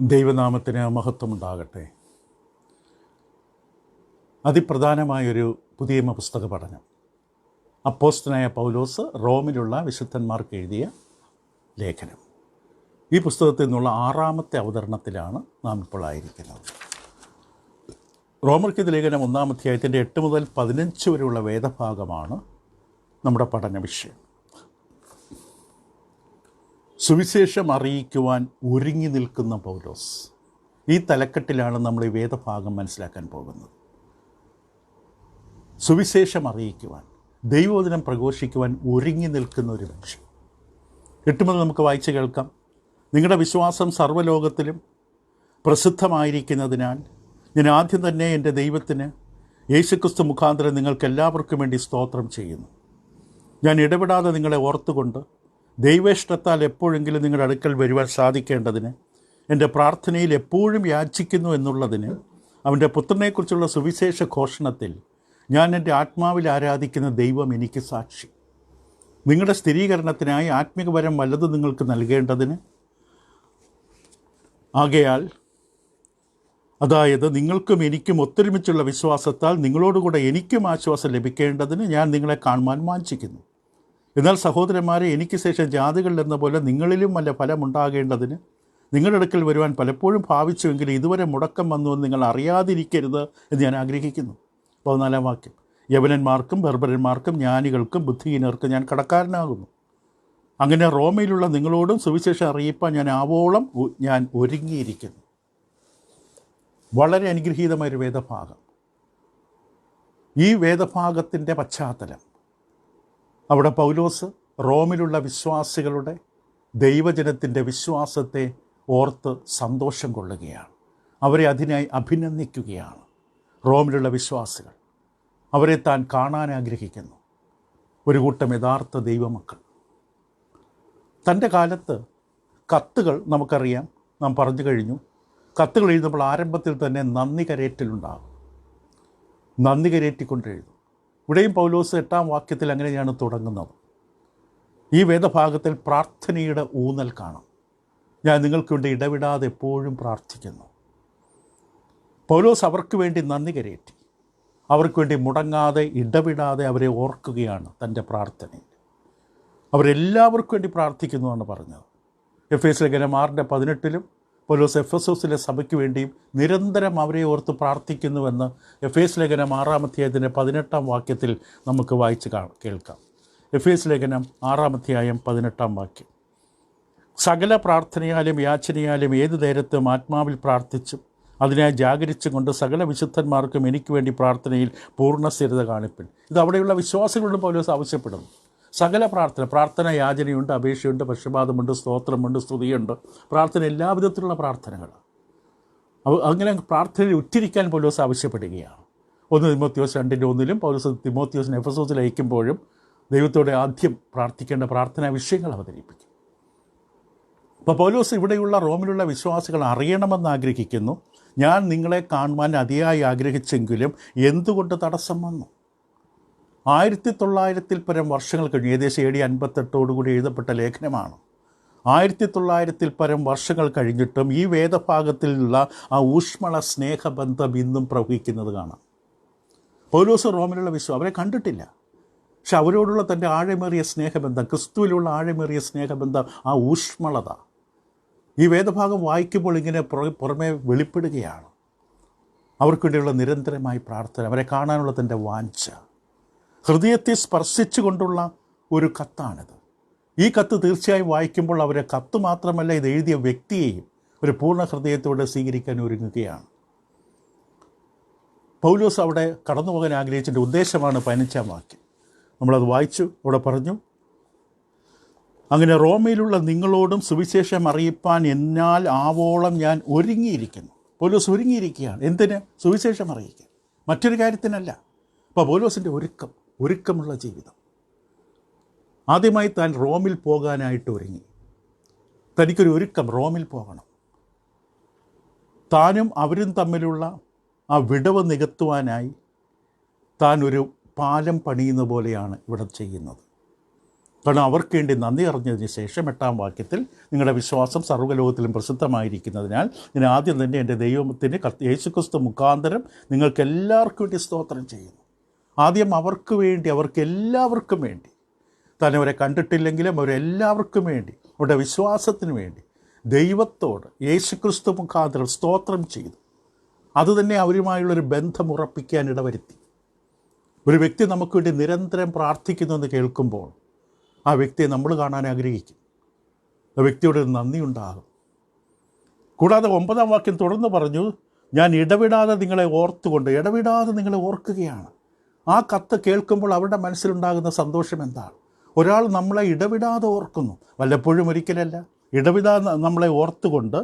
ദൈവനാമത്തിന് മഹത്വമുണ്ടാകട്ടെ. അതിപ്രധാനമായൊരു പുതിയ പുസ്തക പഠനം. അപ്പോസ്തലനായ പൗലോസ് റോമിലുള്ള വിശുദ്ധന്മാർക്ക് എഴുതിയ ലേഖനം. ഈ പുസ്തകത്തിൽ നിന്നുള്ള 6ാമത്തെ അവതരണത്തിലാണ് നാം ഇപ്പോൾ ആയിരിക്കുന്നത്. റോമർക്കെഴുതിയ ലേഖനം 1-ാം അധ്യായത്തിൻ്റെ 8 മുതൽ 15 വരെയുള്ള വേദഭാഗമാണ് നമ്മുടെ പഠന വിഷയം. സുവിശേഷം അറിയിക്കുവാൻ ഒരുങ്ങി നിൽക്കുന്ന പൗലോസ്. ഈ തലക്കെട്ടിലാണ് നമ്മൾ ഈ വേദഭാഗം മനസ്സിലാക്കാൻ പോകുന്നത്. സുവിശേഷം അറിയിക്കുവാൻ, ദൈവവചനം പ്രഘോഷിക്കുവാൻ ഒരുങ്ങി നിൽക്കുന്ന ഒരു മനുഷ്യൻ. 8 മുതൽ നമുക്ക് വായിച്ച് കേൾക്കാം. നിങ്ങളുടെ വിശ്വാസം സർവ്വലോകത്തിലും പ്രസിദ്ധമായിരിക്കുന്നതിനാൽ ഞാൻ ആദ്യം തന്നെ എൻ്റെ ദൈവത്തിന് യേശുക്രിസ്തു മുഖാന്തരം നിങ്ങൾക്കെല്ലാവർക്കും വേണ്ടി സ്തോത്രം ചെയ്യുന്നു. ഞാൻ ഇടപെടാതെ നിങ്ങളെ ഓർത്തുകൊണ്ട് ദൈവേഷ്ടത്താൽ എപ്പോഴെങ്കിലും നിങ്ങളുടെ അടുക്കൽ വരുവാൻ സാധിക്കേണ്ടതിന് എൻ്റെ പ്രാർത്ഥനയിൽ എപ്പോഴും യാചിക്കുന്നു എന്നുള്ളതിന് അവൻ്റെ പുത്രനെക്കുറിച്ചുള്ള സുവിശേഷ ഘോഷണത്തിൽ ഞാൻ എൻ്റെ ആത്മാവിൽ ആരാധിക്കുന്ന ദൈവം എനിക്ക് സാക്ഷി. നിങ്ങളുടെ സ്ഥിരീകരണത്തിനായി ആത്മികപരം വല്ലതും നിങ്ങൾക്ക് നൽകേണ്ടതിന്, ആകയാൽ അതായത് നിങ്ങൾക്കും എനിക്കും ഒത്തൊരുമിച്ചുള്ള വിശ്വാസത്താൽ നിങ്ങളോടുകൂടെ എനിക്കും ആശ്വാസം ലഭിക്കേണ്ടതിന് ഞാൻ നിങ്ങളെ കാണുവാൻ വാഞ്ചിക്കുന്നു. എന്നാൽ സഹോദരന്മാരെ, എനിക്ക് ശേഷം ജാതികളിൽ എന്ന പോലെ നിങ്ങളിലും വല്ല ഫലമുണ്ടാകേണ്ടതിന് നിങ്ങളുടെ അടുക്കൽ വരുവാൻ പലപ്പോഴും ഭാവിച്ചുവെങ്കിലും ഇതുവരെ മുടക്കം വന്നുവെന്ന് നിങ്ങൾ അറിയാതിരിക്കരുത് എന്ന് ഞാൻ ആഗ്രഹിക്കുന്നു. 14-ാം വാക്യം. യവനന്മാർക്കും ബർബരന്മാർക്കും ജ്ഞാനികൾക്കും ബുദ്ധിഹീനർക്കും ഞാൻ കടക്കാരനാകുന്നു. അങ്ങനെ റോമയിലുള്ള നിങ്ങളോടും സുവിശേഷം അറിയിപ്പാൻ ഞാൻ ഒരുങ്ങിയിരിക്കുന്നു. വളരെ അനുഗ്രഹീതമായൊരു വേദഭാഗം. ഈ വേദഭാഗത്തിൻ്റെ പശ്ചാത്തലം, അവിടെ പൗലോസ് റോമിലുള്ള വിശ്വാസികളുടെ ദൈവജനത്തിൻ്റെ വിശ്വാസത്തെ ഓർത്ത് സന്തോഷം കൊള്ളുകയാണ്. അവരെ അതിനായി അഭിനന്ദിക്കുകയാണ്. റോമിലുള്ള വിശ്വാസികൾ, അവരെ താൻ കാണാൻ ആഗ്രഹിക്കുന്നു. ഒരു കൂട്ടം യഥാർത്ഥ ദൈവമക്കൾ. തൻ്റെ കാലത്ത് കത്തുകൾ നമുക്കറിയാം, നാം പറഞ്ഞു കഴിഞ്ഞു. കത്തുകൾ എഴുതുമ്പോൾ ആരംഭത്തിൽ തന്നെ നന്ദി കരേറ്റലുണ്ടാകും. നന്ദി കരേറ്റിക്കൊണ്ടെഴുതും. ഇവിടെയും പൗലോസ് 8-ാം വാക്യത്തിൽ അങ്ങനെയാണ് തുടങ്ങുന്നത്. ഈ വേദഭാഗത്തിൽ പ്രാർത്ഥനയുടെ ഊന്നൽ കാണാം. ഞാൻ നിങ്ങൾക്ക് വേണ്ടി ഇടവിടാതെ എപ്പോഴും പ്രാർത്ഥിക്കുന്നു. പൗലോസ് അവർക്ക് വേണ്ടി നന്ദി കരേറ്റി, അവർക്ക് വേണ്ടി മുടങ്ങാതെ ഇടവിടാതെ അവരെ ഓർക്കുകയാണ് തൻ്റെ പ്രാർത്ഥനയിൽ. അവരെല്ലാവർക്കും വേണ്ടി പ്രാർത്ഥിക്കുന്നുവെന്ന് പറഞ്ഞത്. എഫേസ്യ ലേഖനം 6:18 പൗലോസ് എഫെസോസിലെ സഭയ്ക്ക് വേണ്ടിയും നിരന്തരം അവരെ ഓർത്ത് പ്രാർത്ഥിക്കുന്നുവെന്ന് എഫേസ്യ ലേഖനം 6-ാം അധ്യായത്തിൻ്റെ 18-ാം വാക്യത്തിൽ നമുക്ക് വായിച്ച് കേൾക്കാം. എഫേസ്യ ലേഖനം 6-ാം അധ്യായം 18-ാം വാക്യം. സകല പ്രാർത്ഥനയാലും യാചനയാലും ഏതു നേരത്തും ആത്മാവിൽ പ്രാർത്ഥിച്ചും അതിനായി ജാഗരിച്ചും കൊണ്ട് സകല വിശുദ്ധന്മാർക്കും എനിക്ക് വേണ്ടി പ്രാർത്ഥനയിൽ പൂർണ്ണ സ്ഥിരത കാണിപ്പിൻ. ഇത് അവിടെയുള്ള വിശ്വാസികളോടും പൗലോസ് ആവശ്യപ്പെടുന്നു. സകല പ്രാർത്ഥന യാചനയുണ്ട്, അപേക്ഷയുണ്ട്, പക്ഷപാതമുണ്ട്, സ്തോത്രമുണ്ട്, സ്തുതിയുണ്ട്. പ്രാർത്ഥന എല്ലാവിധത്തിലുള്ള പ്രാർത്ഥനകളാണ്. അങ്ങനെ പ്രാർത്ഥനയിൽ ഉറ്റിരിക്കാൻ പൗലോസ് ആവശ്യപ്പെടുകയാണ്. 1 തിമോത്തിയോസ് 2:1 പൗലോസ് തിമോത്തിയോസിനെ എഫെസോസിൽ അയക്കുമ്പോഴും ദൈവത്തോടെ ആദ്യം പ്രാർത്ഥിക്കേണ്ട പ്രാർത്ഥനാ വിഷയങ്ങൾ അവതരിപ്പിക്കും. അപ്പോൾ പൗലോസ് ഇവിടെയുള്ള റോമിലുള്ള വിശ്വാസികൾ അറിയണമെന്ന് ആഗ്രഹിക്കുന്നു. ഞാൻ നിങ്ങളെ കാണുവാൻ അതിയായി ആഗ്രഹിച്ചെങ്കിലും എന്തുകൊണ്ട് തടസ്സം വന്നു? 1900-ൽ പരം വർഷങ്ങൾ കഴിഞ്ഞു. ഏകദേശം AD 58 എഴുതപ്പെട്ട ലേഖനമാണ്. 1900-ൽ പരം വർഷങ്ങൾ കഴിഞ്ഞിട്ടും ഈ വേദഭാഗത്തിലുള്ള ആ ഊഷ്മള സ്നേഹബന്ധം ഇന്നും പ്രവഹിക്കുന്നത് കാണാം. പൗലോസ് റോമിലുള്ള അവരെ കണ്ടിട്ടില്ല, പക്ഷെ അവരോടുള്ള തൻ്റെ ആഴമേറിയ സ്നേഹബന്ധം, ക്രിസ്തുവിലുള്ള ആഴമേറിയ സ്നേഹബന്ധം, ആ ഊഷ്മളത ഈ വേദഭാഗം വായിക്കുമ്പോൾ ഇങ്ങനെ പുറമേ വെളിപ്പെടുകയാണ്. അവർക്ക് വേണ്ടിയുള്ള നിരന്തരമായ പ്രാർത്ഥന, അവരെ കാണാനുള്ള തൻ്റെ വാഞ്ച, ഹൃദയത്തെ സ്പർശിച്ചുകൊണ്ടുള്ള ഒരു കത്താണിത്. ഈ കത്ത് തീർച്ചയായും വായിക്കുമ്പോൾ അവരെ കത്ത് മാത്രമല്ല, ഇത് എഴുതിയ വ്യക്തിയെയും ഒരു പൂർണ്ണ ഹൃദയത്തോടെ സ്വീകരിക്കാൻ ഒരുങ്ങുകയാണ്. പൗലോസ് അവിടെ കടന്നു പോകാൻ ആഗ്രഹിച്ചതിൻ്റെ ഉദ്ദേശമാണ് 15-ാം വാക്യം. നമ്മളത് വായിച്ചു. അവിടെ പറഞ്ഞു, അങ്ങനെ റോമയിലുള്ള നിങ്ങളോടും സുവിശേഷം അറിയിപ്പാൻ എന്നാൽ ആവോളം ഞാൻ ഒരുങ്ങിയിരിക്കുന്നു. പൗലോസ് ഒരുങ്ങിയിരിക്കുകയാണ്. എന്തിന്? സുവിശേഷം അറിയിക്കാൻ, മറ്റൊരു കാര്യത്തിനല്ല. അപ്പോൾ പൗലോസിൻ്റെ ഒരുക്കമുള്ള ജീവിതം. ആദ്യമായി താൻ റോമിൽ പോകാനായിട്ട് ഒരുങ്ങി. തനിക്കൊരു ഒരുക്കം, റോമിൽ പോകണം. താനും അവരും തമ്മിലുള്ള ആ വിടവ് നികത്തുവാനായി താൻ ഒരു പാലം പണിയുന്ന പോലെയാണ് ഇവിടെ ചെയ്യുന്നത്. കാരണം അവർക്ക് വേണ്ടി നന്ദി അറിഞ്ഞതിന് ശേഷം 8-ാം വാക്യത്തിൽ നിങ്ങളുടെ വിശ്വാസം സർവ്വലോകത്തിലും പ്രസിദ്ധമായിരിക്കുന്നതിനാൽ ഞാൻ ആദ്യം തന്നെ എൻ്റെ ദൈവത്തിന് യേശുക്രിസ്തു മുഖാന്തരം നിങ്ങൾക്ക് എല്ലാവർക്കും വേണ്ടി സ്തോത്രം ചെയ്യുന്നു. ആദ്യം അവർക്ക് വേണ്ടി, അവർക്ക് എല്ലാവർക്കും വേണ്ടി, തന്നെ അവരെ കണ്ടിട്ടില്ലെങ്കിലും അവരെല്ലാവർക്കും വേണ്ടി, അവരുടെ വിശ്വാസത്തിന് വേണ്ടി ദൈവത്തോട് യേശുക്രിസ്തു മുഖാന്തരം സ്തോത്രം ചെയ്തു. അതുതന്നെ അവരുമായുള്ളൊരു ബന്ധം ഉറപ്പിക്കാൻ ഇടവരുത്തി. ഒരു വ്യക്തി നമുക്ക് വേണ്ടി നിരന്തരം പ്രാർത്ഥിക്കുന്നു എന്ന് കേൾക്കുമ്പോൾ ആ വ്യക്തിയെ നമ്മൾ കാണാൻ ആഗ്രഹിക്കും. ആ വ്യക്തിയോട് നന്ദി ഉണ്ടാകും. കൂടാതെ 9-ാം വാക്യം തുടർന്ന് പറഞ്ഞു, ഞാൻ ഇടവിടാതെ നിങ്ങളെ ഓർത്തുകൊണ്ട്, ഇടവിടാതെ നിങ്ങളെ ഓർക്കുകയാണ്. ആ കത്ത് കേൾക്കുമ്പോൾ അവരുടെ മനസ്സിലുണ്ടാകുന്ന സന്തോഷം എന്താണ്? ഒരാൾ നമ്മളെ ഇടവിടാതെ ഓർക്കുന്നു, വല്ലപ്പോഴും ഒരിക്കലല്ല, ഇടവിടാതെ നമ്മളെ ഓർത്തുകൊണ്ട്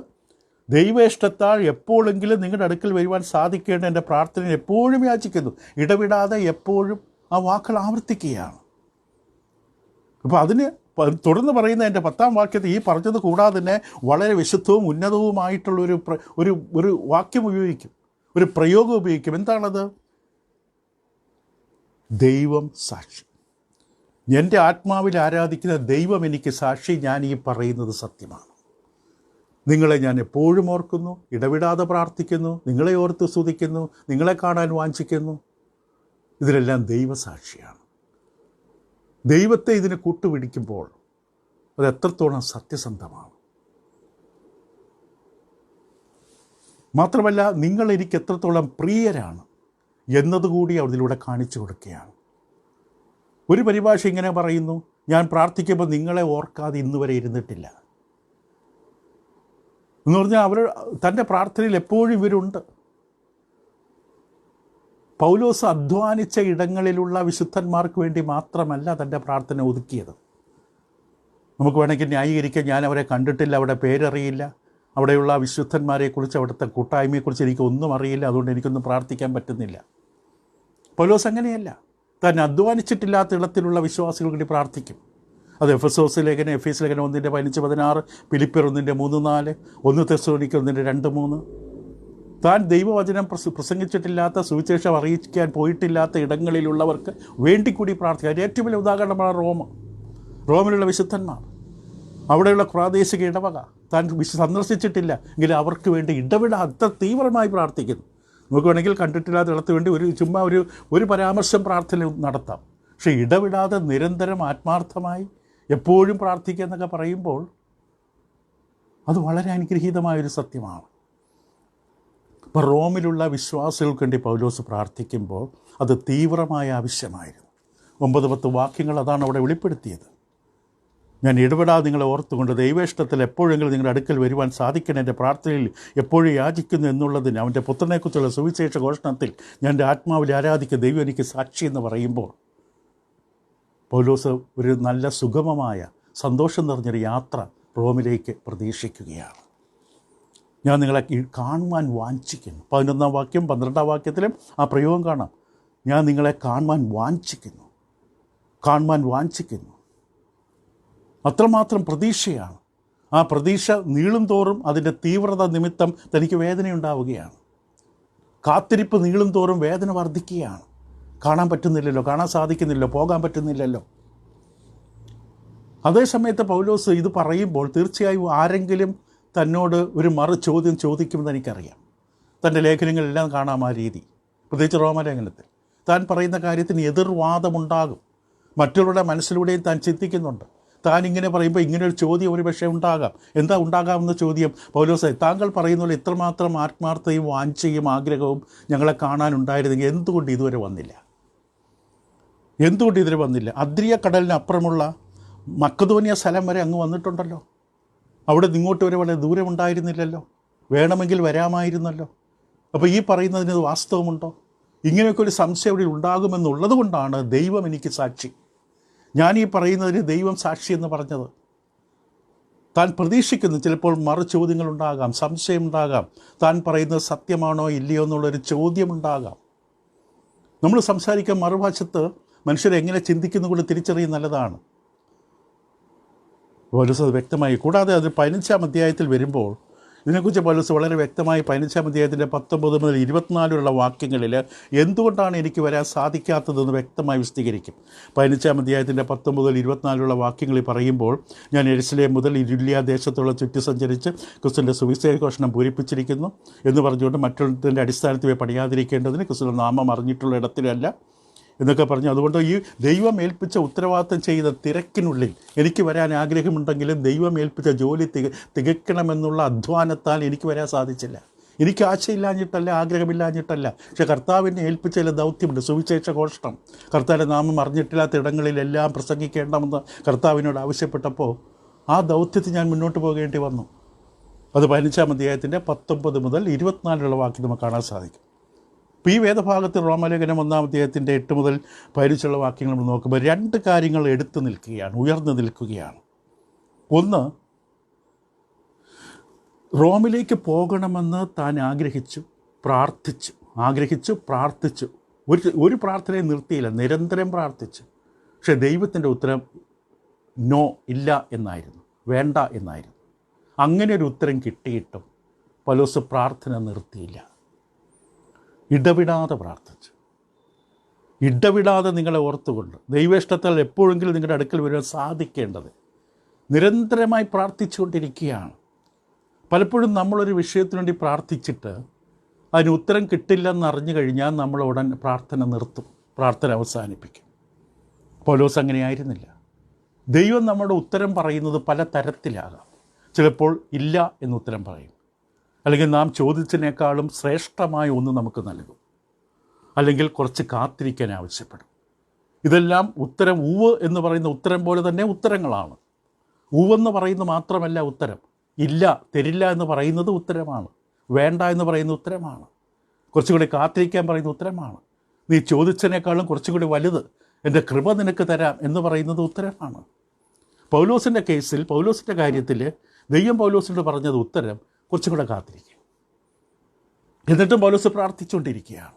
ദൈവേഷ്ടത്താൽ എപ്പോഴെങ്കിലും നിങ്ങളുടെ അടുക്കൽ വരുവാൻ സാധിക്കേണ്ട എൻ്റെ പ്രാർത്ഥന എപ്പോഴും യാചിക്കുന്നു. ഇടവിടാതെ എപ്പോഴും ആ വാക്കുകൾ ആവർത്തിക്കുകയാണ്. അപ്പോൾ അതിന് തുടർന്ന് പറയുന്ന എൻ്റെ 10-ാം വാക്യത്തിൽ ഈ പറഞ്ഞത് കൂടാതെ തന്നെ വളരെ വിശുദ്ധവും ഉന്നതവുമായിട്ടുള്ളൊരു ഒരു വാക്യം ഉപയോഗിക്കും, ഒരു പ്രയോഗം ഉപയോഗിക്കും. എന്താണത്? ദൈവം സാക്ഷി. എൻ്റെ ആത്മാവിൽ ആരാധിക്കുന്ന ദൈവം എനിക്ക് സാക്ഷി, ഞാൻ ഈ പറയുന്നത് സത്യമാണ്. നിങ്ങളെ ഞാൻ എപ്പോഴും ഓർക്കുന്നു, ഇടവിടാതെ പ്രാർത്ഥിക്കുന്നു, നിങ്ങളെ ഓർത്ത് സ്തുതിക്കുന്നു, നിങ്ങളെ കാണാൻ വാഞ്ചിക്കുന്നു. ഇതിലെല്ലാം ദൈവസാക്ഷിയാണ്. ദൈവത്തെ ഇതിന് കൂട്ടുപിടിക്കുമ്പോൾ അത് എത്രത്തോളം സത്യസന്ധമാണ്. മാത്രമല്ല, നിങ്ങൾ എനിക്ക് എത്രത്തോളം പ്രിയരാണ് എന്നതുകൂടി അതിലൂടെ കാണിച്ചു കൊടുക്കുകയാണ്. ഒരു പരിഭാഷ ഇങ്ങനെ പറയുന്നു, ഞാൻ പ്രാർത്ഥിക്കുമ്പോൾ നിങ്ങളെ ഓർക്കാതെ ഇന്നുവരെ ഇരുന്നിട്ടില്ല എന്ന് പറഞ്ഞാൽ അവർ തൻ്റെ പ്രാർത്ഥനയിൽ എപ്പോഴും ഇവരുണ്ട്. പൗലോസ് അധ്വാനിച്ച ഇടങ്ങളിലുള്ള വിശുദ്ധന്മാർക്ക് വേണ്ടി മാത്രമല്ല തൻ്റെ പ്രാർത്ഥന ഒതുക്കിയത്. നമുക്ക് വേണമെങ്കിൽ ന്യായീകരിക്കാൻ, ഞാൻ അവരെ കണ്ടിട്ടില്ല, അവിടെ പേരറിയില്ല, അവിടെയുള്ള വിശുദ്ധന്മാരെക്കുറിച്ച്, അവിടുത്തെ കൂട്ടായ്മയെക്കുറിച്ച് എനിക്കൊന്നും അറിയില്ല, അതുകൊണ്ട് എനിക്കൊന്നും പ്രാർത്ഥിക്കാൻ പറ്റുന്നില്ല. പൗലോസ് അങ്ങനെയല്ല. താൻ അധ്വാനിച്ചിട്ടില്ലാത്ത ഇടത്തിലുള്ള വിശ്വാസികൾക്ക് വേണ്ടി പ്രാർത്ഥിക്കും. അത് എഫെസോസ് ലേഖനം, എഫീസ് ലേഖനം 1:15-16, ഫിലിപ്പിയർ 1:3-4, 1 തെസ്സലോനിക്കർ 1:2-3. താൻ ദൈവവചനം പ്രസംഗിച്ചിട്ടില്ലാത്ത, സുവിശേഷം അറിയിക്കാൻ പോയിട്ടില്ലാത്ത ഇടങ്ങളിലുള്ളവർക്ക് വേണ്ടി കൂടി പ്രാർത്ഥിക്കുക. ഏറ്റവും വലിയ ഉദാഹരണമാണ് റോമിലുള്ള വിശുദ്ധന്മാർ. അവിടെയുള്ള പ്രാദേശിക ഇടവക താൻ സന്ദർശിച്ചിട്ടില്ല എങ്കിൽ അവർക്ക് വേണ്ടി അത്ര തീവ്രമായി പ്രാർത്ഥിക്കുന്നു. നമുക്ക് വേണമെങ്കിൽ കണ്ടിട്ടില്ലാത്ത ഇടത്ത് വേണ്ടി ചുമ്മാ ഒരു പരാമർശം പ്രാർത്ഥന നടത്താം. പക്ഷേ ഇടവിടാതെ നിരന്തരം ആത്മാർത്ഥമായി എപ്പോഴും പ്രാർത്ഥിക്കുക എന്നൊക്കെ പറയുമ്പോൾ അത് വളരെ അനുഗ്രഹീതമായൊരു സത്യമാണ്. ഇപ്പോൾ റോമിലുള്ള വിശ്വാസികൾക്ക് വേണ്ടി പൗലോസ് പ്രാർത്ഥിക്കുമ്പോൾ അത് തീവ്രമായ ആവശ്യമായിരുന്നു. 9-10 വാക്യങ്ങൾ അതാണ് അവിടെ വെളിപ്പെടുത്തിയത്. ഞാൻ ഇടപെടാതെ നിങ്ങളെ ഓർത്തുകൊണ്ട് ദൈവേഷ്ടത്തിൽ എപ്പോഴെങ്കിലും നിങ്ങളുടെ അടുക്കൽ വരുവാൻ സാധിക്കണം, എൻ്റെ പ്രാർത്ഥനയിൽ എപ്പോഴും യാചിക്കുന്നു എന്നുള്ളതിന് അവൻ്റെ പുത്രനെക്കുറിച്ചുള്ള സുവിശേഷ ഘോഷണത്തിൽ ഞാൻ എൻ്റെ ആത്മാവിൽ ആരാധിക്കുന്ന ദൈവം എനിക്ക് സാക്ഷി എന്ന് പറയുമ്പോൾ പൗലോസ് ഒരു നല്ല സുഗമമായ സന്തോഷം നിറഞ്ഞൊരു യാത്ര റോമിലേക്ക് പ്രതീക്ഷിക്കുകയാണ്. ഞാൻ നിങ്ങളെ കാണുവാൻ വാഞ്ചിക്കുന്നു. 11-ാം വാക്യം 12-ാം വാക്യത്തിലും ആ പ്രയോഗം കാണാം. ഞാൻ നിങ്ങളെ കാണുവാൻ വാഞ്ചിക്കുന്നു. അത്രമാത്രം പ്രതീക്ഷയാണ്. ആ പ്രതീക്ഷ നീളും തോറും അതിൻ്റെ തീവ്രത നിമിത്തം തനിക്ക് വേദനയുണ്ടാവുകയാണ്. കാത്തിരിപ്പ് നീളും തോറും വേദന വർദ്ധിക്കുകയാണ്. കാണാൻ പറ്റുന്നില്ലല്ലോ, കാണാൻ സാധിക്കുന്നില്ലല്ലോ, പോകാൻ പറ്റുന്നില്ലല്ലോ. അതേസമയത്ത് പൗലോസ് ഇത് പറയുമ്പോൾ തീർച്ചയായും ആരെങ്കിലും തന്നോട് ഒരു ചോദ്യം ചോദിക്കുമെന്ന് എനിക്കറിയാം. തൻ്റെ ലേഖനങ്ങളെല്ലാം കാണാം ആ രീതി. പ്രത്യേകിച്ച് റോമലേഖനത്തിൽ താൻ പറയുന്ന കാര്യത്തിന് എതിർവാദമുണ്ടാകും. മറ്റുള്ളവരുടെ മനസ്സിലൂടെയും താൻ ചിന്തിക്കുന്നുണ്ട്. താൻ ഇങ്ങനെ പറയുമ്പോൾ ഇങ്ങനൊരു ചോദ്യം ഒരു പക്ഷേ ഉണ്ടാകാം. എന്താ ഉണ്ടാകാമെന്ന ചോദ്യം? പൗലോസ്, താങ്കൾ പറയുന്ന പോലെ ഇത്രമാത്രം ആത്മാർത്ഥയും വാഞ്ചയും ആഗ്രഹവും ഞങ്ങളെ കാണാനുണ്ടായിരുന്നെങ്കിൽ എന്തുകൊണ്ട് ഇതുവരെ വന്നില്ല? അദ്രിയ കടലിനപ്പുറമുള്ള മക്കതോനിയ സ്ഥലം വരെ അങ്ങ് വന്നിട്ടുണ്ടല്ലോ. അവിടെ ഇങ്ങോട്ട് വരെ വളരെ ദൂരമുണ്ടായിരുന്നില്ലല്ലോ. വേണമെങ്കിൽ വരാമായിരുന്നല്ലോ. അപ്പോൾ ഈ പറയുന്നതിന് വാസ്തവമുണ്ടോ? ഇങ്ങനെയൊക്കെ ഒരു സംശയം ഇവിടെ ഉണ്ടാകുമെന്നുള്ളത് കൊണ്ടാണ് ദൈവം എനിക്ക് സാക്ഷി, ഞാൻ ഈ പറയുന്നതിന് ദൈവം സാക്ഷി എന്ന് പറഞ്ഞത്. താൻ പ്രതീക്ഷിക്കുന്നു ചിലപ്പോൾ ചോദ്യങ്ങളുണ്ടാകാം, സംശയമുണ്ടാകാം, താൻ പറയുന്നത് സത്യമാണോ ഇല്ലയോ എന്നുള്ളൊരു ചോദ്യമുണ്ടാകാം. നമ്മൾ സംസാരിക്കാൻ മറുവശത്ത് മനുഷ്യരെങ്ങനെ ചിന്തിക്കുന്നു കൊണ്ട് തിരിച്ചറിയുന്നത് നല്ലതാണ്. പൗലോസ് അത് വ്യക്തമായി. കൂടാതെ അത് 15-ാം അധ്യായത്തിൽ വരുമ്പോൾ ഇതിനെക്കുറിച്ച് പൗലോസ് വളരെ വ്യക്തമായി 15-ാം അധ്യായത്തിൻ്റെ 19 മുതൽ 24 വരെയുള്ള വാക്യങ്ങളിൽ എന്തുകൊണ്ടാണ് എനിക്ക് വരാൻ സാധിക്കാത്തതെന്ന് വ്യക്തമായി വിശദീകരിക്കും. 15-ാം അധ്യായത്തിൻ്റെ 19 മുതൽ 24 വാക്യങ്ങളിൽ പറയുമ്പോൾ, ഞാൻ യെരുശലേം മുതൽ ഇരുല്യ ദേശത്തോളം ചുറ്റി സഞ്ചരിച്ച് ക്രിസ്തുവിൻ്റെ സുവിശേഷഘോഷണം പൂരിപ്പിച്ചിരിക്കുന്നു എന്ന് പറഞ്ഞുകൊണ്ട് മറ്റുള്ളതിൻ്റെ അടിസ്ഥാനത്തിൽ പണിയാതിരിക്കേണ്ടതിന് ക്രിസ്തുവിൻ്റെ നാമം അറിഞ്ഞിട്ടുള്ള ഇടത്തിലല്ല എന്നൊക്കെ പറഞ്ഞു. അതുകൊണ്ട് ഈ ദൈവം ഏൽപ്പിച്ച ഉത്തരവാദിത്തം ചെയ്ത തിരക്കിനുള്ളിൽ എനിക്ക് വരാൻ ആഗ്രഹമുണ്ടെങ്കിലും ദൈവം ഏൽപ്പിച്ച ജോലി തികയ്ക്കണമെന്നുള്ള അധ്വാനത്താൽ എനിക്ക് വരാൻ സാധിച്ചില്ല. എനിക്ക് ആശയില്ലാഞ്ഞിട്ടല്ല, ആഗ്രഹമില്ലാഞ്ഞിട്ടല്ല. പക്ഷേ കർത്താവിനെ ഏൽപ്പിച്ച ചില ദൗത്യമുണ്ട്. സുവിശേഷ ഘോഷണം, കർത്താവിൻ്റെ നാമം അറിഞ്ഞിട്ടില്ലാത്ത ഇടങ്ങളിലെല്ലാം പ്രസംഗിക്കേണ്ടമെന്ന് കർത്താവിനോട് ആവശ്യപ്പെട്ടപ്പോൾ ആ ദൗത്യത്തിൽ ഞാൻ മുന്നോട്ട് പോകേണ്ടി വന്നു. അത് 15-ാം അധ്യായത്തിൻ്റെ 19 മുതൽ 24 വാക്യം നമുക്ക് കാണാൻ സാധിക്കും. അപ്പോൾ ഈ വേദഭാഗത്ത് റോമാലേഖനം 1-ാം അധ്യായത്തിൻ്റെ 8 മുതൽ 15 വാക്യങ്ങൾ നമ്മൾ നോക്കുമ്പോൾ 2 കാര്യങ്ങൾ എടുത്തു നിൽക്കുകയാണ്, ഉയർന്നു നിൽക്കുകയാണ്. ഒന്ന്, റോമിലേക്ക് പോകണമെന്ന് താൻ ആഗ്രഹിച്ചു പ്രാർത്ഥിച്ചു. ഒരു പ്രാർത്ഥനയെ നിർത്തിയില്ല, നിരന്തരം പ്രാർത്ഥിച്ചു. പക്ഷേ ദൈവത്തിൻ്റെ ഉത്തരം നോ, ഇല്ല എന്നായിരുന്നു, വേണ്ട എന്നായിരുന്നു. അങ്ങനെ ഒരു ഉത്തരം കിട്ടിയിട്ടും പൗലോസ് പ്രാർത്ഥന നിർത്തിയില്ല. ഇടവിടാതെ പ്രാർത്ഥിച്ചു. ഇടവിടാതെ നിങ്ങളെ ഓർത്തുകൊണ്ട് ദൈവേഷ്ടത്താൽ എപ്പോഴെങ്കിലും നിങ്ങളുടെ അടുക്കൽ വരുവാൻ സാധിക്കേണ്ടത് നിരന്തരമായി പ്രാർത്ഥിച്ചുകൊണ്ടിരിക്കുകയാണ്. പലപ്പോഴും നമ്മളൊരു വിഷയത്തിനു വേണ്ടി പ്രാർത്ഥിച്ചിട്ട് അതിന് ഉത്തരം കിട്ടില്ലെന്നറിഞ്ഞു കഴിഞ്ഞാൽ നമ്മൾ ഉടൻ പ്രാർത്ഥന നിർത്തും, പ്രാർത്ഥന അവസാനിപ്പിക്കും. പൗലോസ് അങ്ങനെയായിരുന്നില്ല. ദൈവം നമ്മുടെ ഉത്തരം പറയുന്നത് പല തരത്തിലാകാം. ചിലപ്പോൾ ഇല്ല എന്ന് ഉത്തരം പറയും, അല്ലെങ്കിൽ നാം ചോദിച്ചതിനേക്കാളും ശ്രേഷ്ഠമായ ഒന്ന് നമുക്ക് നൽകും, അല്ലെങ്കിൽ കുറച്ച് കാത്തിരിക്കാൻ ആവശ്യപ്പെടും. ഇതെല്ലാം ഉത്തരം ഉവ് എന്ന് പറയുന്ന ഉത്തരം പോലെ തന്നെ ഉത്തരങ്ങളാണ്. ഉവെന്ന് പറയുന്നത് മാത്രമല്ല ഉത്തരം, ഇല്ല തരില്ല എന്ന് പറയുന്നത് ഉത്തരമാണ്, വേണ്ട എന്ന് പറയുന്ന ഉത്തരമാണ്, കുറച്ചുകൂടി കാത്തിരിക്കാൻ പറയുന്ന ഉത്തരമാണ്, നീ ചോദിച്ചതിനേക്കാളും കുറച്ചുകൂടി വലുത് എൻ്റെ കൃപ നിനക്ക് തരാം എന്ന് പറയുന്നത് ഉത്തരമാണ്. പൗലോസിൻ്റെ കേസിൽ, പൗലോസിൻ്റെ കാര്യത്തിൽ ദൈവം പൗലോസിനോട് പറഞ്ഞത് ഉത്തരം കുറച്ചുകൂടെ കാത്തിരിക്കുക. എന്നിട്ടും പൗലോസ് പ്രാർത്ഥിച്ചുകൊണ്ടിരിക്കുകയാണ്.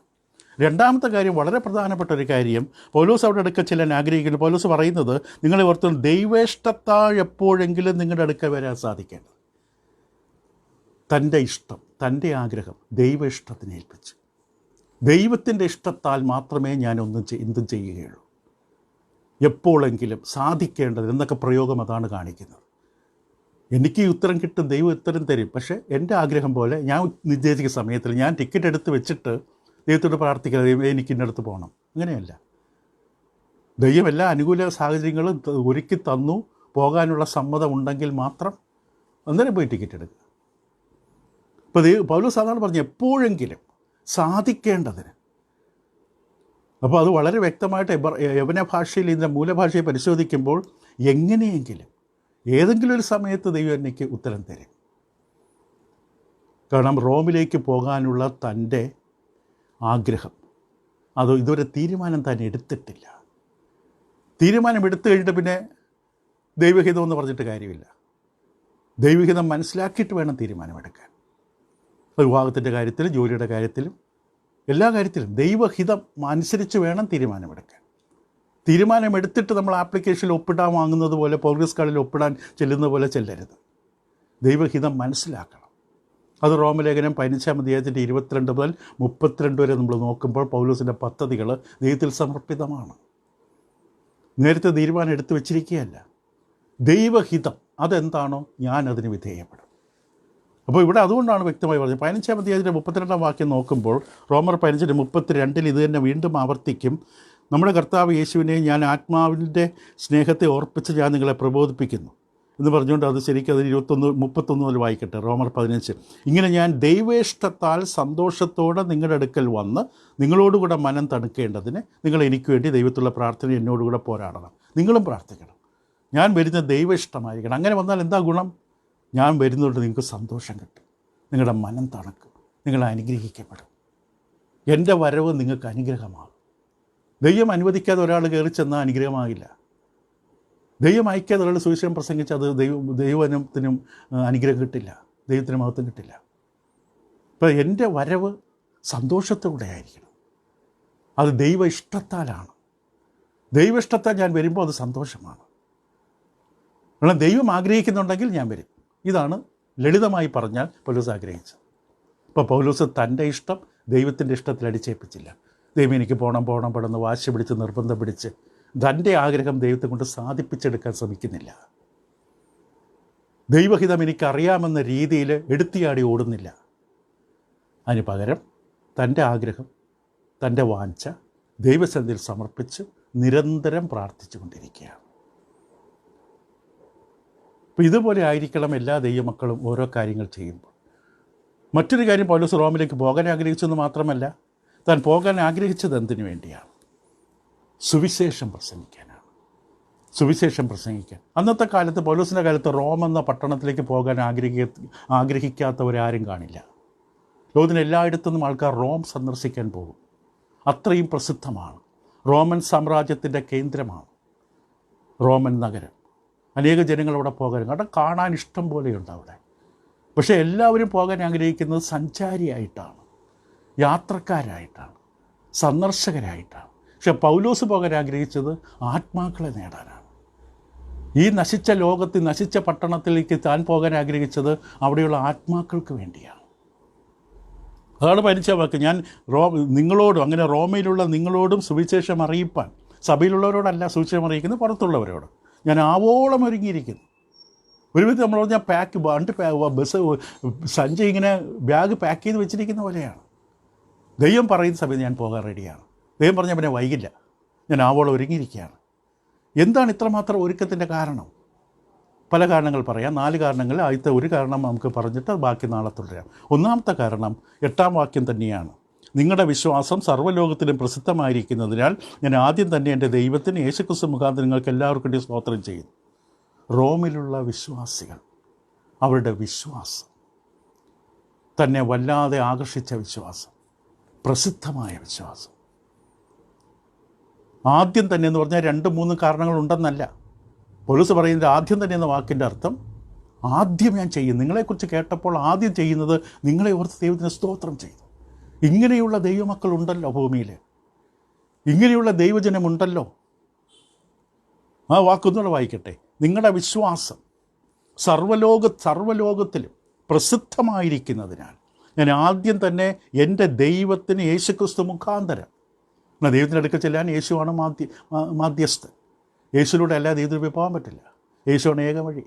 രണ്ടാമത്തെ കാര്യം, വളരെ പ്രധാനപ്പെട്ട ഒരു കാര്യം, പൗലോസ് അവിടെ അടുക്ക ചെല്ലാൻ ആഗ്രഹിക്കുന്നു. പൗലോസ് പറയുന്നത്, നിങ്ങളെ ഓർത്ത് ദൈവേഷ്ടത്താൽ എപ്പോഴെങ്കിലും നിങ്ങളുടെ അടുക്ക വരാൻ സാധിക്കേണ്ടത്. തൻ്റെ ഇഷ്ടം, തൻ്റെ ആഗ്രഹം ദൈവ ഇഷ്ടത്തിന് ഏൽപ്പിച്ചു. ദൈവത്തിൻ്റെ ഇഷ്ടത്താൽ മാത്രമേ ഞാൻ എന്തും ചെയ്യുകയുള്ളൂ. എപ്പോഴെങ്കിലും സാധിക്കേണ്ടത് എന്നൊക്കെ പ്രയോഗം അതാണ് കാണിക്കുന്നത്. എനിക്ക് ഈ ഉത്തരം കിട്ടും, ദൈവം ഉത്തരം തരും. പക്ഷേ എൻ്റെ ആഗ്രഹം പോലെ ഞാൻ നിശ്ചയിച്ച സമയത്തിൽ ഞാൻ ടിക്കറ്റ് എടുത്ത് വെച്ചിട്ട് ദൈവത്തോട് പ്രാർത്ഥിക്കുക, ദൈവം എനിക്ക് ഇന്നടുത്ത് പോകണം, അങ്ങനെയല്ല. ദൈവം എല്ലാ അനുകൂല സാഹചര്യങ്ങളും ഒരുക്കി തന്നു, പോകാനുള്ള സമ്മതം ഉണ്ടെങ്കിൽ മാത്രം അന്നേരം പോയി ടിക്കറ്റ് എടുക്കുക. ഇപ്പോൾ പൗലോസ് സാധാരണ പറഞ്ഞു എപ്പോഴെങ്കിലും സാധിക്കേണ്ടതിന്. അപ്പോൾ അത് വളരെ വ്യക്തമായിട്ട് യവന ഭാഷയിൽ ഇതിൻ്റെ മൂലഭാഷയെ പരിശോധിക്കുമ്പോൾ എങ്ങനെയെങ്കിലും ഏതെങ്കിലും ഒരു സമയത്ത് ദൈവം എനിക്ക് ഉത്തരം തരും. കാരണം റോമിലേക്ക് പോകാനുള്ള തൻ്റെ ആഗ്രഹം അത് ഇതുവരെ തീരുമാനം താൻ എടുത്തിട്ടില്ല. തീരുമാനം എടുത്തു കഴിഞ്ഞിട്ട് പിന്നെ ദൈവഹിതം എന്ന് പറഞ്ഞിട്ട് കാര്യമില്ല. ദൈവഹിതം മനസ്സിലാക്കിയിട്ട് വേണം തീരുമാനമെടുക്കാൻ. വിവാഹത്തിൻ്റെ കാര്യത്തിലും ജോലിയുടെ കാര്യത്തിലും എല്ലാ കാര്യത്തിലും ദൈവഹിതം അനുസരിച്ച് വേണം തീരുമാനമെടുക്കാൻ. തീരുമാനമെടുത്തിട്ട് നമ്മൾ ആപ്ലിക്കേഷനിൽ ഒപ്പിടാൻ വാങ്ങുന്നത് പോലെ, പ്രോഗ്രസ് കാർഡിൽ ഒപ്പിടാൻ ചെല്ലുന്ന പോലെ ചെല്ലരുത്. ദൈവഹിതം മനസ്സിലാക്കണം. അത് റോമലേഖനം 15-ാം അധ്യായത്തിൻ്റെ 22 മുതൽ 32 വരെ നമ്മൾ നോക്കുമ്പോൾ പൗലോസിൻ്റെ പദ്ധതികൾ ദൈവത്തിൽ സമർപ്പിതമാണ്. നേരത്തെ തീരുമാനം എടുത്തു വച്ചിരിക്കുകയല്ല. ദൈവഹിതം അതെന്താണോ ഞാൻ അതിന് വിധേയപ്പെടും. അപ്പോൾ ഇവിടെ അതുകൊണ്ടാണ് വ്യക്തമായി പറഞ്ഞത്. 15-ാം അധ്യായത്തിൻ്റെ 32-ാം വാക്യം നോക്കുമ്പോൾ റോമർ 15:32 ഇത് തന്നെ വീണ്ടും ആവർത്തിക്കും. നമ്മുടെ കർത്താവ് യേശുവിനെ ഞാൻ ആത്മാവിൻ്റെ സ്നേഹത്തെ ഓർപ്പിച്ച് ഞാൻ നിങ്ങളെ പ്രബോധിപ്പിക്കുന്നു എന്ന് പറഞ്ഞുകൊണ്ട് അത് ശരിക്കും അതിന് 31 മുതൽ വായിക്കട്ടെ. റോമർ 15. ഇങ്ങനെ ഞാൻ ദൈവേഷ്ടത്താൽ സന്തോഷത്തോടെ നിങ്ങളുടെ അടുക്കൽ വന്ന് നിങ്ങളോടുകൂടെ മനം തണുക്കേണ്ടതിന് നിങ്ങൾ എനിക്ക് വേണ്ടി ദൈവത്തുള്ള പ്രാർത്ഥന എന്നോടുകൂടെ പോരാടണം. നിങ്ങളും പ്രാർത്ഥിക്കണം. ഞാൻ വരുന്ന ദൈവ ഇഷ്ടമായിരിക്കണം. അങ്ങനെ വന്നാൽ എന്താ ഗുണം? ഞാൻ വരുന്നതുകൊണ്ട് നിങ്ങൾക്ക് സന്തോഷം കിട്ടും, നിങ്ങളുടെ മനം തണുക്കും, നിങ്ങൾ അനുഗ്രഹിക്കപ്പെടും. എൻ്റെ വരവ് നിങ്ങൾക്ക് അനുഗ്രഹമാകും. ദൈവം അനുവദിക്കാതെ ഒരാൾ കയറി ചെന്നാൽ അനുഗ്രഹമാകില്ല. ദൈവം അയക്കാതെ ഒരാൾ സുവിശേഷം പ്രസംഗിച്ച് അത് ദൈവത്തിനും അനുഗ്രഹം കിട്ടില്ല, ദൈവത്തിന് മഹത്വം കിട്ടില്ല. അപ്പോൾ എൻ്റെ വരവ് സന്തോഷത്തോടെ ആയിരിക്കണം. അത് ദൈവ ഇഷ്ടത്താലാണ്. ദൈവ ഇഷ്ടത്താൽ ഞാൻ വരുമ്പോൾ അത് സന്തോഷമാണ്. കാരണം ദൈവം ആഗ്രഹിക്കുന്നുണ്ടെങ്കിൽ ഞാൻ വരും. ഇതാണ് ലളിതമായി പറഞ്ഞാൽ പൗലോസ് ആഗ്രഹിച്ചത്. ഇപ്പോൾ പൗലോസ് തൻ്റെ ഇഷ്ടം ദൈവത്തിൻ്റെ ഇഷ്ടത്തിൽ അടിച്ചേൽപ്പിച്ചില്ല. ദൈവം എനിക്ക് പോകണം പെടുന്ന് വാശി പിടിച്ച് നിർബന്ധം പിടിച്ച് തൻ്റെ ആഗ്രഹം ദൈവത്തെ കൊണ്ട് സാധിപ്പിച്ചെടുക്കാൻ ശ്രമിക്കുന്നില്ല. ദൈവഹിതം എനിക്കറിയാമെന്ന രീതിയിൽ എടുത്തിയാടി ഓടുന്നില്ല. അതിന് പകരം തൻ്റെ ആഗ്രഹം, തൻ്റെ വാഞ്ച ദൈവസന്നിധിയിൽ സമർപ്പിച്ച് നിരന്തരം പ്രാർത്ഥിച്ചു കൊണ്ടിരിക്കുകയാണ്. അപ്പോൾ ഇതുപോലെ ആയിരിക്കണം എല്ലാ ദൈവമക്കളും ഓരോ കാര്യങ്ങൾ ചെയ്യുമ്പോൾ. മറ്റൊരു കാര്യം, പൗലോസ് റോമിലേക്ക് പോകാൻ ആഗ്രഹിച്ചെന്ന് മാത്രമല്ല, താൻ പോകാൻ ആഗ്രഹിച്ചത് എന്തിനു വേണ്ടിയാണ്? സുവിശേഷം പ്രസംഗിക്കാനാണ്. സുവിശേഷം പ്രസംഗിക്കാൻ. അന്നത്തെ കാലത്ത്, പൗലോസിൻ്റെ കാലത്ത് റോം എന്ന പട്ടണത്തിലേക്ക് പോകാൻ ആഗ്രഹിക്കാത്തവരാരും കാണില്ല. ലോകത്തിന് എല്ലായിടത്തുനിന്നും ആൾക്കാർ റോം സന്ദർശിക്കാൻ പോകും. അത്രയും പ്രസിദ്ധമാണ്. റോമൻ സാമ്രാജ്യത്തിൻ്റെ കേന്ദ്രമാണ് റോമൻ നഗരം. അനേക ജനങ്ങൾ അവിടെ പോകാൻ, അവിടെ കാണാൻ ഇഷ്ടം പോലെയുണ്ട് അവിടെ. പക്ഷേ എല്ലാവരും പോകാൻ ആഗ്രഹിക്കുന്നത് സഞ്ചാരിയായിട്ടാണ്, യാത്രക്കാരായിട്ടാണ്, സന്ദർശകരായിട്ടാണ്. പക്ഷേ പൗലോസ് പോകാൻ ആഗ്രഹിച്ചത് ആത്മാക്കളെ നേടാനാണ്. ഈ നശിച്ച ലോകത്തിൽ, നശിച്ച പട്ടണത്തിലേക്ക് താൻ പോകാൻ ആഗ്രഹിച്ചത് അവിടെയുള്ള ആത്മാക്കൾക്ക് വേണ്ടിയാണ്. അതാണ് പരിചയ വാക്ക്. ഞാൻ നിങ്ങളോടും, അങ്ങനെ റോമയിലുള്ള നിങ്ങളോടും സുവിശേഷം അറിയിപ്പാൻ, സഭയിലുള്ളവരോടല്ല സുവിശേഷം അറിയിക്കുന്നത്, പുറത്തുള്ളവരോട് ഞാൻ ആവോളം ഒരുങ്ങിയിരിക്കുന്നു. ഒരുവിധം നമ്മൾ പറഞ്ഞാൽ ബസ് സഞ്ചി ഇങ്ങനെ ബാഗ് പാക്ക് ചെയ്ത് വെച്ചിരിക്കുന്ന പോലെയാണ്. ദൈവം പറയുന്ന സമയത്ത് ഞാൻ പോകാൻ റെഡിയാണ്. ദൈവം പറഞ്ഞാൽ പിന്നെ വൈകില്ല, ഞാൻ ആവോളം ഒരുങ്ങിയിരിക്കുകയാണ്. എന്താണ് ഇത്രമാത്രം ഒരുക്കത്തിൻ്റെ കാരണം? പല കാരണങ്ങൾ പറയാം. 4 കാരണങ്ങൾ. ആദ്യത്തെ ഒരു കാരണം നമുക്ക് പറഞ്ഞിട്ട് ബാക്കി നാളെ തുടരാം. ഒന്നാമത്തെ കാരണം 8-ാം വാക്യം തന്നെയാണ്. നിങ്ങളുടെ വിശ്വാസം സർവ്വലോകത്തിലും പ്രസിദ്ധമായിരിക്കുന്നതിനാൽ ഞാൻ ആദ്യം തന്നെ എൻ്റെ ദൈവത്തിന് യേശുക്രിസ്തു മുഖാന്തരം നിങ്ങൾക്ക് എല്ലാവർക്കും വേണ്ടി സ്തോത്രം ചെയ്യുന്നു. റോമിലുള്ള വിശ്വാസികൾ, അവരുടെ വിശ്വാസം തന്നെ വല്ലാതെ ആകർഷിച്ച വിശ്വാസം, പ്രസിദ്ധമായ വിശ്വാസം. ആദ്യം തന്നെ എന്ന് പറഞ്ഞാൽ 2-3 കാരണങ്ങളുണ്ടെന്നല്ല. പൗലോസ് പറയുന്നത് ആദ്യം തന്നെ എന്ന വാക്കിൻ്റെ അർത്ഥം ആദ്യം ഞാൻ ചെയ്യും. നിങ്ങളെക്കുറിച്ച് കേട്ടപ്പോൾ ആദ്യം ചെയ്യുന്നത് നിങ്ങളെ ഓർത്ത് ദൈവത്തിന് സ്തോത്രം ചെയ്തു. ഇങ്ങനെയുള്ള ദൈവമക്കളുണ്ടല്ലോ ഭൂമിയിൽ, ഇങ്ങനെയുള്ള ദൈവജനമുണ്ടല്ലോ. ആ വാക്കൊന്നുകൂടെ വായിക്കട്ടെ. നിങ്ങളുടെ വിശ്വാസം സർവ്വലോകത്തിലും പ്രസിദ്ധമായിരിക്കുന്നതിനാൽ ഞാൻ ആദ്യം തന്നെ എൻ്റെ ദൈവത്തിന് യേശുക്രിസ്തു മുഖാന്തരം. എന്നാൽ ദൈവത്തിൻ്റെ അടുക്കൽ ചെല്ലാൻ യേശുവാണ് മാധ്യസ്ഥൻ. യേശുവിലൂടെ അല്ലാതെ ദൈവത്തിൽ പോകാൻ പറ്റില്ല. യേശുവാണ് ഏക വഴി.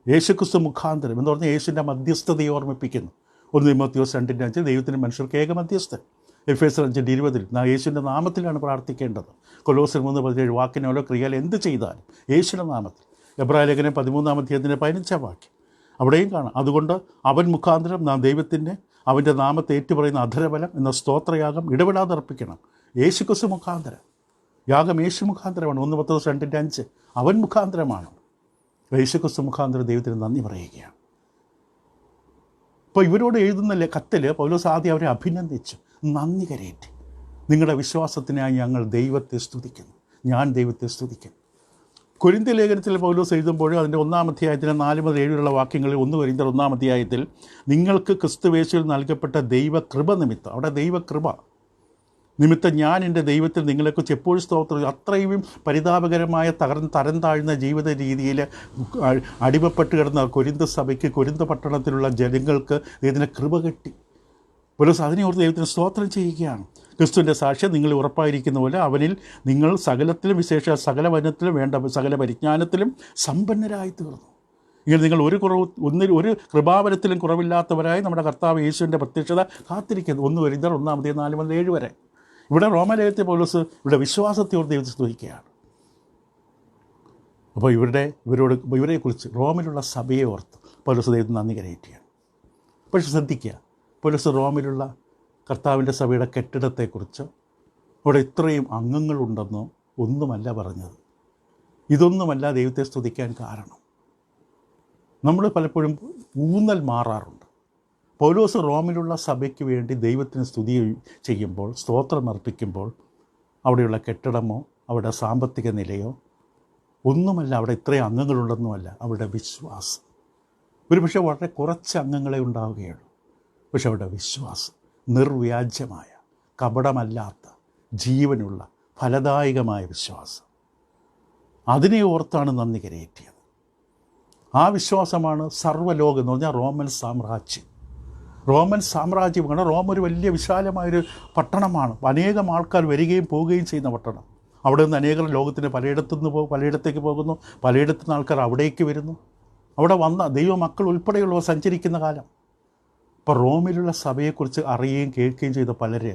യേശുക്രിസ്തു മുഖാന്തരം എന്ന് പറഞ്ഞാൽ യേശുവിൻ്റെ മധ്യസ്ഥതയെ ഓർമ്മിപ്പിക്കുന്നു. 1 തിമോത്തിയോസ് 2:5 ദൈവത്തിൻ്റെ മനുഷ്യർക്ക് ഏക മധ്യസ്ഥൻ. എഫേസ്യർ 5:20 യേശുവിൻ്റെ നാമത്തിലാണ് പ്രാർത്ഥിക്കേണ്ടത്. കൊലോസ്യർ 3:17 വാക്കിനോലോ ക്രിയയിൽ എന്ത് ചെയ്താലും യേശുവിൻ്റെ നാമത്തിൽ. എബ്രായ ലേഖനം 13-ാം അധ്യായത്തിൻ്റെ 15-ാം വാക്യം അവിടെയും കാണാം. അതുകൊണ്ട് അവൻ മുഖാന്തരം നാം ദൈവത്തിൻ്റെ അവൻ്റെ നാമത്തെ ഏറ്റുപറയുന്ന അധരബലം എന്ന സ്തോത്രയാഗം ഇടപെടാതെ അർപ്പിക്കണം. യേശുക്രിസ്തു മുഖാന്തരം. യാഗം യേശു മുഖാന്തരമാണ്. 1 പത്രോസ് 2:5 അവൻ മുഖാന്തരമാണ്. യേശുക്രിസ്തു മുഖാന്തരം ദൈവത്തിന് നന്ദി പറയുകയാണ്. അപ്പോൾ ഇവരോട് എഴുതുന്ന കത്തിൽ പൗലോസ് ആദ്യം അവരെ അഭിനന്ദിച്ചു, നന്ദി കരയറ്റി. നിങ്ങളുടെ വിശ്വാസത്തിനായി ഞങ്ങൾ ദൈവത്തെ സ്തുതിക്കുന്നു, ഞാൻ ദൈവത്തെ സ്തുതിക്കുന്നു. കൊരിന്ത്യ ലേഖനത്തിൽ പൗലോസ് എഴുതുമ്പോൾ അതിൻ്റെ 1-ാം അധ്യായത്തിന് 4 മുതൽ 7 വാക്യങ്ങളിൽ 1 കൊരിന്ത്യർ 1-ാം അധ്യായത്തിൽ നിങ്ങൾക്ക് ക്രിസ്തുയേശുവിൽ നൽകപ്പെട്ട ദൈവകൃപ നിമിത്തം, അവിടെ ദൈവകൃപ നിമിത്തം ഞാൻ എൻ്റെ ദൈവത്തിൽ നിങ്ങളെക്കുറിച്ച് എപ്പോഴും സ്തോത്രം. അത്രയും പരിതാപകരമായ തരം താഴ്ന്ന ജീവിത രീതിയിൽ അടിമപ്പെട്ട് കിടന്ന കൊരിന്ത സഭയ്ക്ക്, കൊരിന്ത പട്ടണത്തിലുള്ള ജനങ്ങൾക്ക് ദൈവത്തിൻ്റെ കൃപ കിട്ടി. പൗലോസ് അതിനെ ഓർത്ത് ദൈവത്തിന് സ്തോത്രം ചെയ്യുകയാണ്. ക്രിസ്തുവിൻ്റെ സാക്ഷ്യം നിങ്ങൾ ഉറപ്പായിരിക്കുന്ന പോലെ അവനിൽ നിങ്ങൾ സകലത്തിലും, വിശേഷ സകല വചനത്തിലും വേണ്ട സകല പരിജ്ഞാനത്തിലും സമ്പന്നരായി തീർന്നു. ഇങ്ങനെ നിങ്ങൾ ഒരു കൃപാവരത്തിലും കുറവില്ലാത്തവരായി നമ്മുടെ കർത്താവ് യേശുവിൻ്റെ പ്രത്യക്ഷത കാത്തിരിക്കുന്നു. 1 കൊരിന്ത്യർ 1-ാം അധ്യായം 4 മുതൽ 7 വരെ. ഇവിടെ റോമലേഖനത്തിൽ പൗലോസ് ഇവിടെ വിശ്വാസത്തോട് ദൈവത്തെ സ്തുതിക്കുകയാണ്. അപ്പോൾ ഇവരെക്കുറിച്ച് റോമിലുള്ള സഭയെ ഓർത്ത് പൗലോസ് ദൈവത്തിന് നന്ദി കരയറ്റുകയാണ്. പക്ഷെ ശ്രദ്ധിക്കുക, പൗലോസ് റോമിലുള്ള കർത്താവിൻ്റെ സഭയുടെ കെട്ടിടത്തെക്കുറിച്ചോ അവിടെ ഇത്രയും അംഗങ്ങളുണ്ടെന്നോ ഒന്നുമല്ല പറഞ്ഞത്. ഇതൊന്നുമല്ല ദൈവത്തെ സ്തുതിക്കാൻ കാരണം. നമ്മൾ പലപ്പോഴും ഊന്നൽ മാറാറുണ്ട്. പൗലോസ് റോമിലുള്ള സഭയ്ക്ക് വേണ്ടി ദൈവത്തിന് സ്തുതി ചെയ്യുമ്പോൾ, സ്തോത്രം അർപ്പിക്കുമ്പോൾ അവിടെയുള്ള കെട്ടിടമോ അവിടെ സാമ്പത്തിക നിലയോ ഒന്നുമല്ല, അവിടെ ഇത്രയും അംഗങ്ങളുണ്ടെന്നുമല്ല, അവിടെ വിശ്വാസം. ഒരുപക്ഷെ വളരെ കുറച്ച് അംഗങ്ങളെ ഉണ്ടാവുകയുള്ളൂ. പക്ഷെ അവിടെ വിശ്വാസം, നിർവ്യാജ്യമായ, കപടമല്ലാത്ത, ജീവനുള്ള, ഫലദായകമായ വിശ്വാസം. അതിനെ ഓർത്താണ് നന്ദി കരയറ്റിയത്. ആ വിശ്വാസമാണ് സർവ്വലോകം എന്ന് പറഞ്ഞാൽ റോമൻ സാമ്രാജ്യം. റോമൻ സാമ്രാജ്യമാണ്. റോം ഒരു വലിയ വിശാലമായൊരു പട്ടണമാണ്. അനേകം ആൾക്കാർ വരികയും പോവുകയും ചെയ്യുന്ന പട്ടണം. അവിടെ നിന്ന് അനേകം ലോകത്തിന് പലയിടത്തേക്ക് പോകുന്നു, പലയിടത്തു നിന്ന് ആൾക്കാർ അവിടേക്ക് വരുന്നു. അവിടെ വന്ന ദൈവമക്കൾ ഉൾപ്പെടെയുള്ളവർ സഞ്ചരിക്കുന്ന കാലം. ഇപ്പോൾ റോമിലുള്ള സഭയെക്കുറിച്ച് അറിയുകയും കേൾക്കുകയും ചെയ്ത പലര്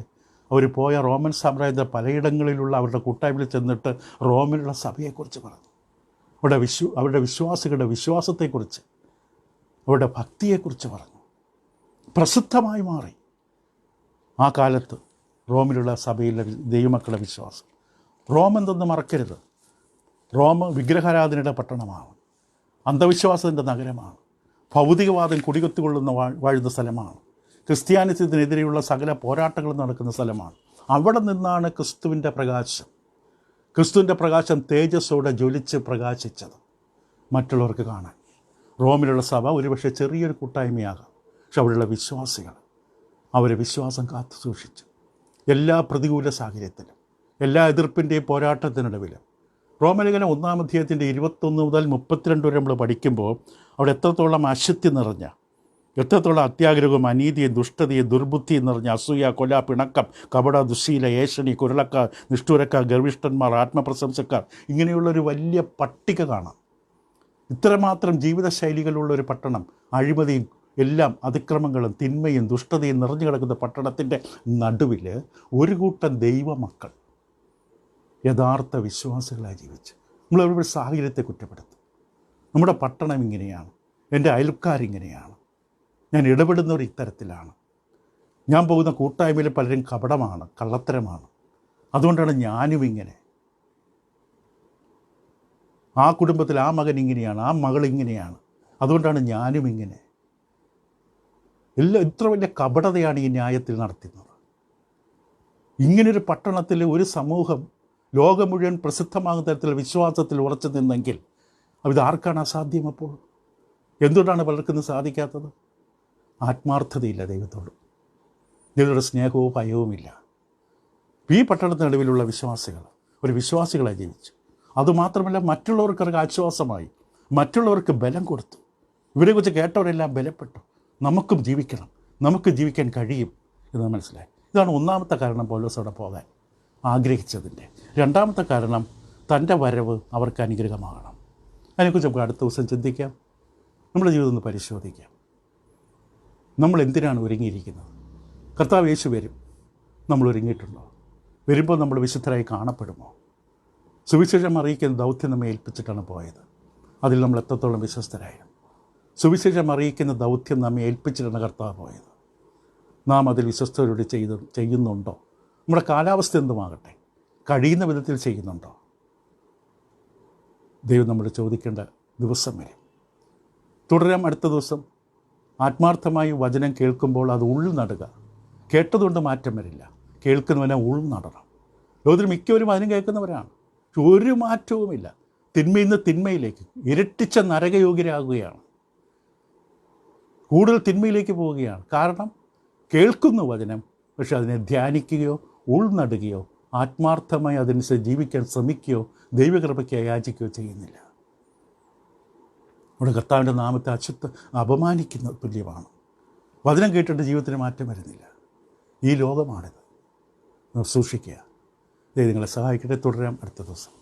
അവർ പോയ റോമൻ സാമ്രാജ്യത്തിൻ്റെ പലയിടങ്ങളിലുള്ള അവരുടെ കൂട്ടായ്മയിൽ ചെന്നിട്ട് റോമിലുള്ള സഭയെക്കുറിച്ച് പറഞ്ഞു. അവരുടെ വിശ്വാസികളുടെ വിശ്വാസത്തെക്കുറിച്ച്, അവരുടെ ഭക്തിയെക്കുറിച്ച് പറഞ്ഞു. പ്രസിദ്ധമായി മാറി ആ കാലത്ത് റോമിലുള്ള സഭയിലെ ദൈവമക്കളുടെ വിശ്വാസം. റോം എന്തെന്ന് മറക്കരുത്. റോം വിഗ്രഹാരാധനയുടെ പട്ടണമാണ്, അന്ധവിശ്വാസത്തിൻ്റെ നഗരമാണ്, ഭൗതികവാദം കുടികൊത്തുകൊള്ളുന്ന വാഴുന്ന സ്ഥലമാണ്, ക്രിസ്ത്യാനിത്യത്തിനെതിരെയുള്ള സകല പോരാട്ടങ്ങളും നടക്കുന്ന സ്ഥലമാണ്. അവിടെ നിന്നാണ് ക്രിസ്തുവിൻ്റെ പ്രകാശം തേജസ്സോടെ ജ്വലിച്ച് പ്രകാശിച്ചത് മറ്റുള്ളവർക്ക് കാണാൻ. റോമിലുള്ള സഭ ഒരുപക്ഷെ ചെറിയൊരു കൂട്ടായ്മയാകാം, പക്ഷെ അവിടെയുള്ള വിശ്വാസികൾ അവരെ വിശ്വാസം കാത്തു സൂക്ഷിച്ചു. എല്ലാ പ്രതികൂല സാഹചര്യത്തിലും, എല്ലാ എതിർപ്പിൻ്റെയും പോരാട്ടത്തിനിടവിലും. റോമലേഖനം 1-ാം അധ്യായത്തിൻ്റെ 21 മുതൽ 32 വരെ നമ്മൾ പഠിക്കുമ്പോൾ അവിടെ എത്രത്തോളം അശുദ്ധി നിറഞ്ഞ, എത്രത്തോളം അത്യാഗ്രഹവും അനീതിയും ദുഷ്ടതയും ദുർബുദ്ധിയും നിറഞ്ഞ അസൂയ, കൊല, പിണക്കം, കപട, ദുശ്ശീല, ഏഷണി, കുരളക്കാർ, നിഷ്ഠൂരക്കാർ, ഗർവിഷ്ഠന്മാർ, ആത്മപ്രശംസക്കാർ, ഇങ്ങനെയുള്ളൊരു വലിയ പട്ടിക കാണാം. ഇത്രമാത്രം ജീവിതശൈലികളുള്ളൊരു പട്ടണം, അഴിമതിയും എല്ലാം അതിക്രമങ്ങളും തിന്മയും ദുഷ്ടതയും നിറഞ്ഞു കിടക്കുന്ന പട്ടണത്തിൻ്റെ നടുവിൽ ഒരു കൂട്ടം ദൈവമക്കൾ യഥാർത്ഥ വിശ്വാസികളായി ജീവിച്ച്. നമ്മളൊരു സാഹചര്യത്തെ കുറ്റപ്പെടുത്തും. നമ്മുടെ പട്ടണം ഇങ്ങനെയാണ്, എൻ്റെ അയൽക്കാരിങ്ങനെയാണ്, ഞാൻ ഇടപെടുന്നവർ ഇത്തരത്തിലാണ്, ഞാൻ പോകുന്ന കൂട്ടായ്മയിൽ പലരും കപടമാണ്, കള്ളത്തരമാണ്, അതുകൊണ്ടാണ് ഞാനും ഇങ്ങനെ, ആ കുടുംബത്തിൽ ആ മകൻ ഇങ്ങനെയാണ്, ആ മകൾ ഇങ്ങനെയാണ്, അതുകൊണ്ടാണ് ഞാനും ഇങ്ങനെ. ഇത്ര വലിയ കപടതയാണ് ഈ ന്യായത്തിൽ നടത്തുന്നത്. ഇങ്ങനൊരു പട്ടണത്തിൽ ഒരു സമൂഹം ലോകം മുഴുവൻ പ്രസിദ്ധമാകുന്ന തരത്തിലുള്ള വിശ്വാസത്തിൽ ഉറച്ചു നിന്നെങ്കിൽ ഇതാർക്കാണ് അസാധ്യം? അപ്പോൾ എന്തുകൊണ്ടാണ് പലർക്കും സാധിക്കാത്തത്? ആത്മാർത്ഥതയില്ല ദൈവത്തോട്, ദൈവത്തോട് സ്നേഹവും ഭയവുമില്ല. ഈ പട്ടണത്തിനടുവിലുള്ള വിശ്വാസികൾ ഒരു വിശ്വാസികളായി ജീവിച്ചു. അതുമാത്രമല്ല, മറ്റുള്ളവർക്ക് ആശ്വാസമായി, മറ്റുള്ളവർക്ക് ബലം കൊടുത്തു. ഇവരെക്കുറിച്ച് കേട്ടവരെല്ലാം ബലപ്പെട്ടു. നമുക്കും ജീവിക്കണം, നമുക്ക് ജീവിക്കാൻ കഴിയും എന്ന് മനസ്സിലായി. ഇതാണ് ഒന്നാമത്തെ കാരണം പൗലോസ് അവിടെ പോകാൻ ആഗ്രഹിച്ചതിൻ്റെ. രണ്ടാമത്തെ കാരണം, തൻ്റെ വരവ് അവർക്ക് അനുഗ്രഹമാകണം. അതിനെക്കുറിച്ച് നമുക്ക് അടുത്ത ദിവസം ചിന്തിക്കാം. നമ്മുടെ ജീവിതം ഒന്ന് പരിശോധിക്കാം. നമ്മൾ എന്തിനാണ് ഒരുങ്ങിയിരിക്കുന്നത്? കർത്താവ് യേശു വരും, നമ്മൾ ഒരുങ്ങിയിട്ടുണ്ടോ? വരുമ്പോൾ നമ്മൾ വിശുദ്ധരായി കാണപ്പെടുമോ? സുവിശേഷം അറിയിക്കുന്ന ദൗത്യം നമ്മെ ഏൽപ്പിച്ചിട്ടാണ് പോയത്. അതിൽ നമ്മൾ എത്രത്തോളം വിശ്വസ്തരായി? സുവിശേഷം അറിയിക്കുന്ന ദൗത്യം നമ്മെ ഏൽപ്പിച്ചിട്ടാണ് കർത്താവ് പോയത്. നാം അതിൽ വിശ്വസ്തരോട് ചെയ്യുന്നുണ്ടോ? നമ്മുടെ കാലാവസ്ഥ എന്തുമാകട്ടെ, കഴിയുന്ന വിധത്തിൽ ചെയ്യുന്നുണ്ടോ? ദൈവം നമ്മൾ ചോദിക്കേണ്ട ദിവസം വരും. തുടരാം അടുത്ത ദിവസം. ആത്മാർത്ഥമായി വചനം കേൾക്കുമ്പോൾ അത് ഉൾനടുക. കേട്ടതുകൊണ്ട് മാറ്റം വരില്ല, കേൾക്കുന്നവനെ ഉൾനടണം. ലോകത്തിൽ മിക്കവരും വചനം കേൾക്കുന്നവരാണ്, ഒരു മാറ്റവുമില്ല. തിന്മയിൽ നിന്ന് തിന്മയിലേക്ക് ഇരട്ടിച്ച നരകയോഗ്യരാകുകയാണ്, കൂടുതൽ തിന്മയിലേക്ക് പോവുകയാണ്. കാരണം കേൾക്കുന്നു വചനം, പക്ഷെ അതിനെ ധ്യാനിക്കുകയോ ഉൾനടുകയോ ആത്മാർത്ഥമായി അതനുസരിച്ച് ജീവിക്കാൻ ശ്രമിക്കുകയോ ദൈവകൃപയ്ക്ക് യാചിക്കുകയോ ചെയ്യുന്നില്ല. നമ്മുടെ കർത്താവിൻ്റെ നാമത്തെ അപമാനിക്കുന്ന തുല്യമാണ്. വചനം കേട്ടിട്ട് ജീവിതത്തിന് മാറ്റം വരുന്നില്ല. ഈ ലോകമാണിത്. സൂക്ഷിക്കുക. ദൈവം നിങ്ങളെ സഹായിക്കട്ടെ. തുടരാം അടുത്ത ദിവസം.